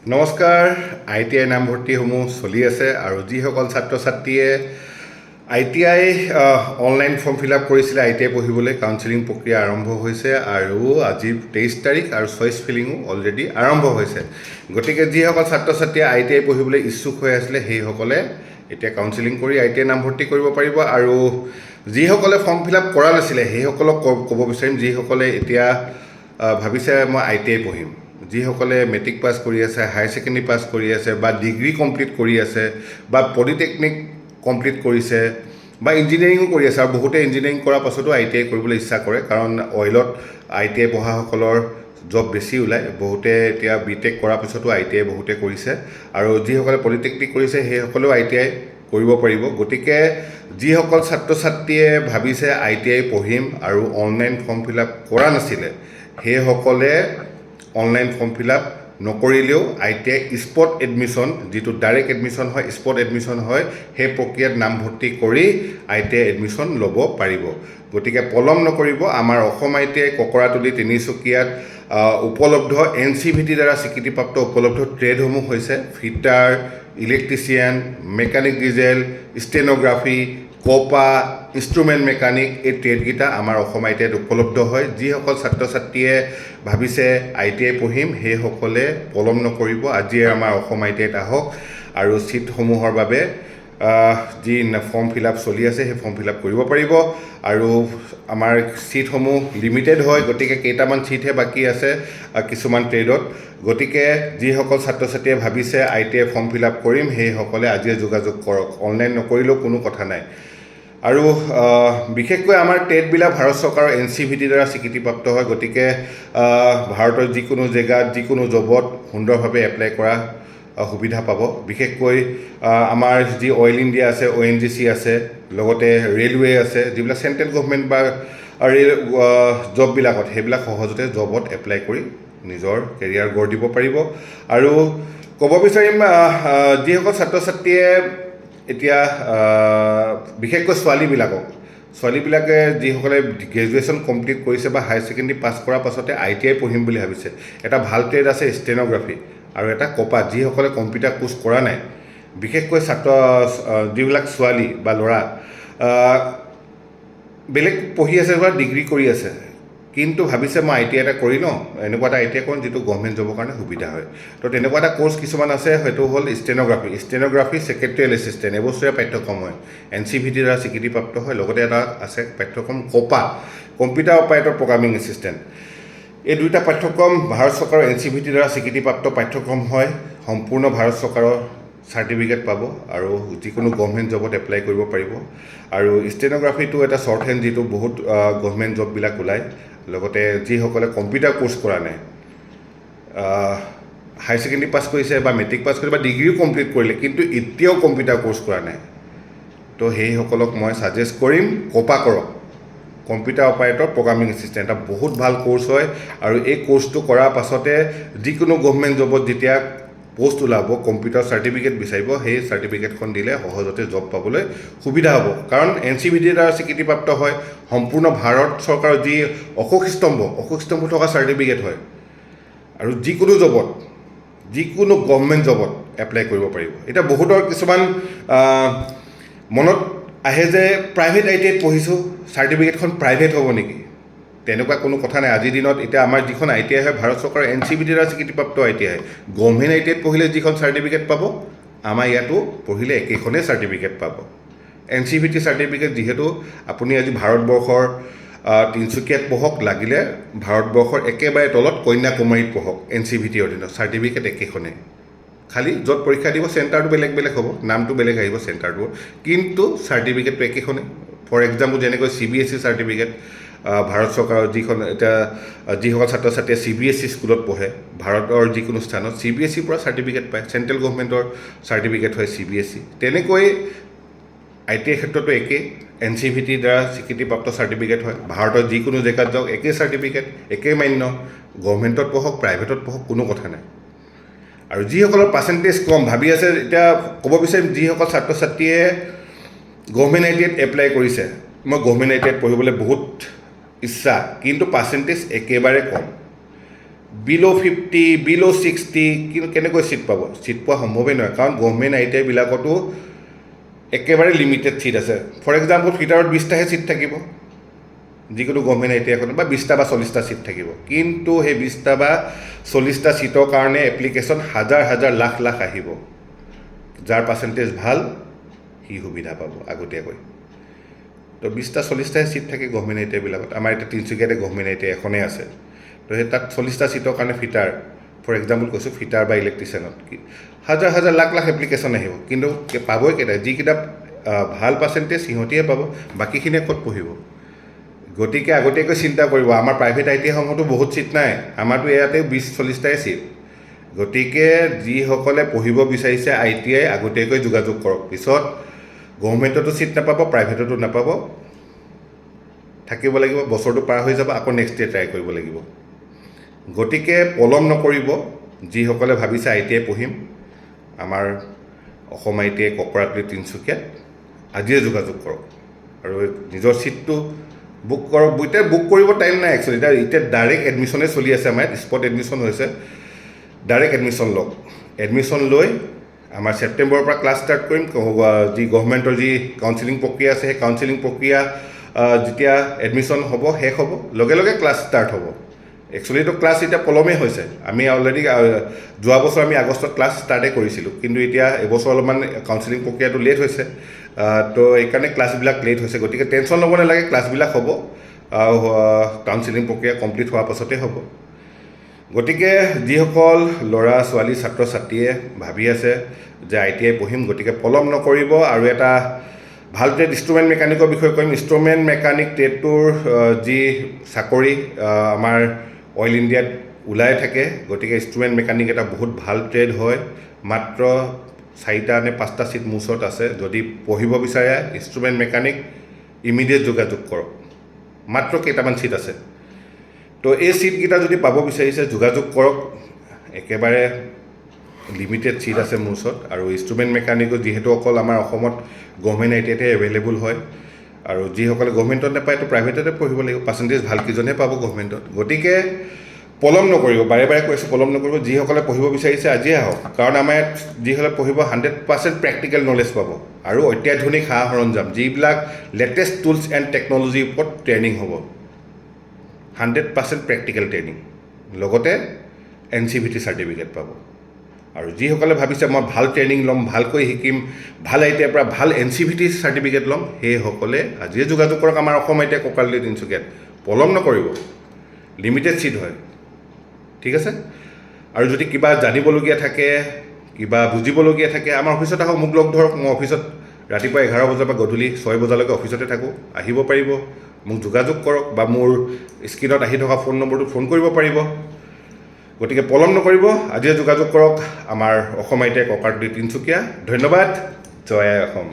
নমস্কাৰ। ITI নামভৰ্তিসমূহ চলি আছে আৰু যিসকল ছাত্ৰ ছাত্ৰীয়ে ITI online form fill up কৰিছিলে ITI পঢ়িবলৈ কাউন্সেলিং প্ৰক্ৰিয়া আৰম্ভ হৈছে আৰু আজি 23 তাৰিখ আৰু চইচ ফিলিঙো অলৰেডি আৰম্ভ হৈছে। গতিকে যিসকল ছাত্ৰ ছাত্ৰীয়ে ITI পঢ়িবলৈ ইচ্ছুক হৈ আছিলে সেইসকলে এতিয়া কাউন্সেলিং কৰি ITI নামভৰ্তি কৰিব পাৰিব আৰু যিসকলে ফৰ্ম ফিল আপ কৰা নাছিলে সেইসকলক ক'ব বিচাৰিম যিসকলে এতিয়া ভাবিছে মই ITI পঢ়িম, যিসকলে মেট্ৰিক পাছ কৰি আছে, হায়াৰ ছেকেণ্ডেৰী পাছ কৰি আছে বা ডিগ্ৰী কমপ্লিট কৰি আছে বা পলিটেকনিক কমপ্লিট কৰিছে বা ইঞ্জিনিয়াৰিঙো কৰি আছে আৰু বহুতে ইঞ্জিনিয়াৰিং কৰাৰ পাছতো ITI কৰিবলৈ ইচ্ছা কৰে কাৰণ অইলত ITI পঢ়াসকলৰ জব বেছি ওলায়। বহুতে এতিয়া BTech কৰাৰ পিছতো ITI বহুতে কৰিছে আৰু যিসকলে পলিটেকনিক কৰিছে সেইসকলেও ITI কৰিব পাৰিব। গতিকে যিসকল ছাত্ৰ ছাত্ৰীয়ে ভাবিছে ITI পঢ়িম আৰু অনলাইন ফৰ্ম ফিল আপ কৰা নাছিলে সেইসকলে অনলাইন ফৰ্ম ফিল আপ নকৰিলেও ITI স্পট এডমিশ্যন, যিটো ডাইৰেক্ট এডমিশ্যন হয়, স্পট এডমিশ্যন হয়, সেই প্ৰক্ৰিয়াত নামভৰ্তি কৰি ITI এডমিশ্যন ল'ব পাৰিব। গতিকে পলম নকৰিব। আমাৰ অসম ITI ককৰাতলি তিনিচুকীয়াত উপলব্ধ NCVT দ্বাৰা স্বীকৃতিপ্ৰাপ্ত উপলব্ধ ট্ৰেডসমূহ হৈছে fitter, electrician, mechanic diesel, stenography, COPA, instrument mechanic. এই ট্ৰেডকেইটা আমাৰ অসম ITIত উপলব্ধ হয়। যিসকল ছাত্ৰ ছাত্ৰীয়ে ভাবিছে ITI পঢ়িম সেইসকলে পলম নকৰিব, আজিয়ে আমাৰ অসম ITIত আহক আৰু ছিটসমূহৰ বাবে যি ফৰ্ম ফিল আপ চলি আছে সেই ফৰ্ম ফিল আপ কৰিব পাৰিব আৰু আমাৰ ছিটসমূহ লিমিটেড হয়। গতিকে কেইটামান ছিটহে বাকী আছে কিছুমান ট্ৰেডত। গতিকে যিসকল ছাত্ৰ ছাত্ৰীয়ে ভাবিছে ITI ফৰ্ম ফিল আপ কৰিম সেইসকলে আজিয়ে যোগাযোগ কৰক, অনলাইন নকৰিলেও কোনো কথা নাই। আৰু বিশেষকৈ আমাৰ টেটবিলাক ভাৰত চৰকাৰৰ NCVT দ্বাৰা স্বীকৃতিপ্ৰাপ্ত হয়। গতিকে ভাৰতৰ যিকোনো জেগাত যিকোনো জবত সুন্দৰভাৱে এপ্লাই কৰা সুবিধা পাব। বিশেষকৈ আমাৰ যি অইল ইণ্ডিয়া আছে, ONGC আছে, লগতে ৰেলৱে আছে, যিবিলাক চেণ্ট্ৰেল গভমেণ্ট বা ৰেল জববিলাকত সেইবিলাক সহজতে জবত এপ্লাই কৰি নিজৰ কেৰিয়াৰ গঢ় দিব পাৰিব। আৰু ক'ব বিচাৰিম যিসকল ছাত্ৰ ছাত্ৰীয়ে এতিয়া বিশেষকৈ ছোৱালীবিলাকে যিসকলে গ্ৰেজুৱেশ্যন কমপ্লিট কৰিছে বা হায়াৰ ছেকেণ্ডেৰী পাছ কৰাৰ পাছতে ITI পঢ়িম বুলি ভাবিছে, এটা ভাল ট্ৰেড আছে ষ্টেন'গ্ৰাফি আৰু এটা কপা। যিসকলে কম্পিউটাৰ কোৰ্চ কৰা নাই, বিশেষকৈ যিবিলাক ছোৱালী বা ল'ৰা বেলেগ পঢ়ি আছে বা ডিগ্ৰী কৰি আছে কিন্তু ভাবিছে মই ITI এটা কৰি লওঁ, এনেকুৱা এটা ITI কৰিম যিটো গভৰ্ণমেণ্ট জবৰ কাৰণে সুবিধা হয়। তো তেনেকুৱা এটা কোৰ্চ কিছুমান আছে, সেইটো হ'ল ষ্টেন'গ্ৰাফি ছেক্ৰেটেৰিয়েল এছিষ্টেণ্ট, এবছৰীয়া পাঠ্যক্ৰম হয়, NCVT দ্বাৰা স্বীকৃতিপ্ৰাপ্ত হয়। লগতে এটা আছে পাঠ্যক্ৰম কপা, কম্পিউটাৰ অপাৰেটৰ প্ৰগ্ৰামিং এছিষ্টেণ্ট। এই দুইটা পাঠ্যক্ৰম ভাৰত চৰকাৰৰ NCVT দ্বাৰা স্বীকৃতিপ্ৰাপ্ত পাঠ্যক্ৰম হয়। সম্পূৰ্ণ ভাৰত চৰকাৰৰ চাৰ্টিফিকেট পাব আৰু যিকোনো গভৰ্ণমেণ্ট জবত এপ্লাই কৰিব পাৰিব। আৰু ষ্টেন'গ্ৰাফিটো এটা শ্বৰ্ট হেণ্ড, যিটো বহুত গভৰ্ণমেণ্ট জববিলাক ওলায়। লগতে যিসকলে কম্পিউটাৰ কোৰ্চ কৰা নাই, হায়াৰ ছেকেণ্ডেৰী পাছ কৰিছে বা মেট্ৰিক পাছ কৰিছে বা ডিগ্ৰীও কমপ্লিট কৰিলে কিন্তু এতিয়াও কম্পিউটাৰ কোৰ্চ কৰা নাই, তো সেইসকলক মই ছাজেষ্ট কৰিম কপা কৰক, কম্পিউটাৰ অপাৰেটৰ প্ৰগ্ৰামিং এছিষ্টেণ্ট। এটা বহুত ভাল কোৰ্চ হয় আৰু এই কোৰ্চটো কৰাৰ পাছতে যিকোনো গভৰ্ণমেণ্ট জবত যেতিয়া পোষ্ট ওলাব, কম্পিউটাৰ চাৰ্টিফিকেট বিচাৰিব, সেই চাৰ্টিফিকেটখন দিলে সহজতে জব পাবলৈ সুবিধা হ'ব। কাৰণ NCVT দ্বাৰা স্বীকৃতিপ্ৰাপ্ত হয়, সম্পূৰ্ণ ভাৰত চৰকাৰৰ যি অশোক স্তম্ভ থকা চাৰ্টিফিকেট হয় আৰু যিকোনো জবত, যিকোনো গভৰ্ণমেণ্ট জবত এপ্লাই কৰিব পাৰিব। এতিয়া বহুতৰ কিছুমান মনত আহে যে প্ৰাইভেট ITIত পঢ়িছোঁ, চাৰ্টিফিকেটখন প্ৰাইভেট হ'ব নেকি? তেনেকুৱা কোনো কথা নাই। আজিৰ দিনত এতিয়া আমাৰ যিখন ITI হয় ভাৰত চৰকাৰৰ NCVT দ্বাৰা স্বীকৃতিপ্ৰাপ্ত ITI। গভৰ্ণমেণ্ট ITIত পঢ়িলে যিখন চাৰ্টিফিকেট পাব, আমাৰ ইয়াতো পঢ়িলে একেখনেই চাৰ্টিফিকেট পাব। NCVT চাৰ্টিফিকেট যিহেতু আপুনি আজি ভাৰতবৰ্ষৰ তিনিচুকীয়াত পঢ়ক, লাগিলে ভাৰতবৰ্ষৰ একেবাৰে তলত কন্যাকুমাৰীত পঢ়ক, NCVT অধীনত চাৰ্টিফিকেট একেখনেই। খালি য'ত পৰীক্ষা দিব চেণ্টাৰটো বেলেগ বেলেগ হ'ব, নামটো বেলেগ আহিব চেণ্টাৰটো, কিন্তু চাৰ্টিফিকেটটো একেখনেই। ফৰ এক্সাম্পল যেনেকৈ CBSE চাৰ্টিফিকেট, ভাৰত চৰকাৰৰ যিসকল ছাত্ৰ ছাত্ৰীয়ে CBSE স্কুলত পঢ়ে ভাৰতৰ যিকোনো স্থানত CBSEৰ পৰা চাৰ্টিফিকেট পায়, চেণ্ট্ৰেল গভৰ্ণমেণ্টৰ চাৰ্টিফিকেট হয় CBSE। তেনেকৈ ITI ক্ষেত্ৰতো একেই, NCVT দ্বাৰা স্বীকৃতিপ্ৰাপ্ত চাৰ্টিফিকেট হয়। ভাৰতৰ যিকোনো জেগাত যাওক একেই চাৰ্টিফিকেট, একেই মান্য, গভৰ্ণমেণ্টত পঢ়ক প্ৰাইভেটত পঢ়ক কোনো কথা নাই। আৰু যিসকলৰ পাৰ্চেণ্টেজ কম ভাবি আছে, এতিয়া ক'ব বিচাৰিম যিসকল ছাত্ৰ ছাত্ৰীয়ে গভৰ্ণমেণ্ট ITIত এপ্লাই কৰিছে, মই গভৰ্ণমেণ্ট ITIত পঢ়িবলৈ বহুত ইচ্ছা কিন্তু পাৰ্চেণ্টেজ একেবাৰে কম, বিল' 50 বিল' 60 কিন্তু কেনেকৈ ছিট পাব? ছিট পোৱা সম্ভৱেই নহয়, কাৰণ গভৰ্ণমেণ্ট ITI-বিলাকতো একেবাৰে লিমিটেড ছিট আছে। ফৰ এক্সাম্পল ফিটাৰত 20টাহে ছিট থাকিব যিকোনো গভৰ্ণমেণ্ট ITI এখনত, বা 20টা বা 40টা ছিট থাকিব। কিন্তু সেই 20টা বা 40টা ছিটৰ কাৰণে এপ্লিকেশ্যন হাজাৰ হাজাৰ লাখ লাখ আহিব। যাৰ পাৰ্চেণ্টেজ ভাল সি সুবিধা পাব আগতীয়াকৈ। তো 20টা 40টাহে ছিট থাকে গভৰ্ণমেণ্ট ITI-বিলাকত। আমাৰ এতিয়া তিনিচুকীয়াতে গভৰ্ণমেণ্ট ITI এখনেই আছে। তো সেই তাত 40টা ছিটৰ কাৰণে ফিটাৰ, ফৰ এক্সাম্পল কৈছোঁ, ফিটাৰ বা ইলেক্ট্ৰিচিয়ানত হাজাৰ হাজাৰ লাখ লাখ এপ্লিকেশ্যন আহিব, কিন্তু পাবই কেইটা? যিকেইটা ভাল পাৰ্চেণ্টেজ সিহঁতিহে পাব, বাকীখিনিয়ে ক'ত পঢ়িব? গতিকে আগতীয়াকৈ চিন্তা কৰিব। আমাৰ প্ৰাইভেট ITI-সমূহতো বহুত ছিট নাই, আমাৰতো ইয়াতে 20-40টাই ছিট। গতিকে যিসকলে পঢ়িব বিচাৰিছে ITI আগতীয়াকৈ যোগাযোগ কৰক। পিছত গভৰ্ণমেণ্টতো ছিট নাপাব, প্ৰাইভেটতো নাপাব, থাকিব লাগিব, বছৰটো পাৰ হৈ যাব, আকৌ নেক্সট ইয়েৰ ট্ৰাই কৰিব লাগিব। গতিকে পলম নকৰিব। যিসকলে ভাবিছে ITI পঢ়িম, আমাৰ অসম ITI ককৰাতলি তিনিচুকীয়াত আজিয়ে যোগাযোগ কৰক আৰু নিজৰ ছিটটো বুক কৰক। এতিয়া বুক কৰিব টাইম নাই একচুৱেলি, এতিয়া ডাইৰেক্ট এডমিশ্যনেই চলি আছে। আমাৰ স্পট এডমিশ্যন হৈছে, ডাইৰেক্ট এডমিশ্যন লওক। এডমিশ্যন লৈ আমাৰ ছেপ্টেম্বৰৰ পৰা ক্লাছ ষ্টাৰ্ট কৰিম। যি গভৰ্ণমেণ্টৰ যি কাউন্সিলিং প্ৰক্ৰিয়া আছে, সেই কাউন্সিলিং প্ৰক্ৰিয়া যেতিয়া এডমিশ্যন হ'ব, শেষ হ'ব, লগে লগে ক্লাছ ষ্টাৰ্ট হ'ব। একচুৱেলিটো ক্লাছ এতিয়া পলমেই হৈছে। আমি অলৰেডি যোৱা বছৰ আমি আগষ্টত ক্লাছ ষ্টাৰ্টেই কৰিছিলোঁ, কিন্তু এতিয়া এবছৰ অলপমান কাউন্সিলিং প্ৰক্ৰিয়াটো লেট হৈছে। তো এইকাৰণে ক্লাছবিলাক লেট হৈছে। গতিকে টেনশ্যন ল'ব নালাগে, ক্লাছবিলাক হ'ব, কাউন্সিলিং প্ৰক্ৰিয়া কমপ্লিট হোৱাৰ পাছতেই হ'ব। গতিকে যিসকল ল'ৰা ছোৱালী ছাত্ৰ ছাত্ৰীয়ে ভাবি আছে যে ITI পঢ়িম, গতিকে পলম নকৰিব। আৰু এটা ভাল ট্ৰেড ইনষ্ট্ৰুমেণ্ট মেকানিকৰ বিষয়ে কৰিম। ইনষ্ট্ৰুমেণ্ট মেকানিক ট্ৰেডটোৰ যি চাকৰি আমাৰ অইল ইণ্ডিয়াত ওলাই থাকে, গতিকে ইনষ্ট্ৰুমেণ্ট মেকানিক এটা বহুত ভাল ট্ৰেড হয়। মাত্ৰ 4টা নে 5টা ছিট মোৰ ওচৰত আছে। যদি পঢ়িব বিচাৰে ইনষ্ট্ৰুমেণ্ট মেকানিক, ইমিডিয়েট যোগাযোগ কৰক। মাত্ৰ কেইটামান ছিট আছে। তো এই ছিটকেইটা যদি পাব বিচাৰিছে যোগাযোগ কৰক। একেবাৰে লিমিটেড ছিট আছে মোৰ ওচৰত। আৰু ইনষ্ট্ৰুমেণ্ট মেকানিকো যিহেতু অকল আমাৰ অসমত গভৰ্ণমেণ্ট ITIতে এভেইলেবল হয়, আৰু যিসকলে গভৰ্ণমেণ্টত নাপায় তো প্ৰাইভেটতে পঢ়িব লাগিব। পাৰ্চেণ্টেজ ভালকেইজনহে পাব গভৰ্ণমেণ্টত। গতিকে পলম নকৰিব, বাৰে বাৰে কৈছোঁ পলম নকৰিব। যিসকলে পঢ়িব বিচাৰিছে আজিয়ে আহক, কাৰণ আমাৰ ইয়াত যিসকলে পঢ়িব 100% প্ৰেক্টিকেল নলেজ পাব আৰু অত্যাধুনিক সা সৰঞ্জাম, যিবিলাক লেটেষ্ট টুলছ এণ্ড টেকন'লজিৰ ওপৰত ট্ৰেইনিং হ'ব। 100% প্ৰেক্টিকেল ট্ৰেইনিং, লগতে NCVT চাৰ্টিফিকেট পাব। আৰু যিসকলে ভাবিছে মই ভাল ট্ৰেইনিং ল'ম, ভালকৈ শিকিম, ভাল ITIৰ পৰা ভাল NCVT চাৰ্টিফিকেট ল'ম, সেইসকলে আজিয়ে যোগাযোগ কৰক আমাৰ অসম ITI ককৰাতলি তিনিচুকীয়াত। পলম নকৰিব, লিমিটেড ছিট হয়, ঠিক আছে? আৰু যদি কিবা জানিবলগীয়া থাকে, কিবা বুজিবলগীয়া থাকে, আমাৰ অফিচত আহক, মোক লগ ধৰক। মই অফিচত ৰাতিপুৱা 11 বজাৰ পৰা গধূলি 6 বজালৈকে অফিচতে থাকোঁ। আহিব পাৰিব, মোক যোগাযোগ কৰক, বা মোৰ স্ক্ৰীণত আহি থকা ফোন নম্বৰটোত ফোন কৰিব পাৰিব। গতিকে পলম নকৰিব, আজিয়ে যোগাযোগ কৰক আমাৰ অসম ITI ককৰাতলি তিনিচুকীয়া। ধন্যবাদ। জয় আই অসম।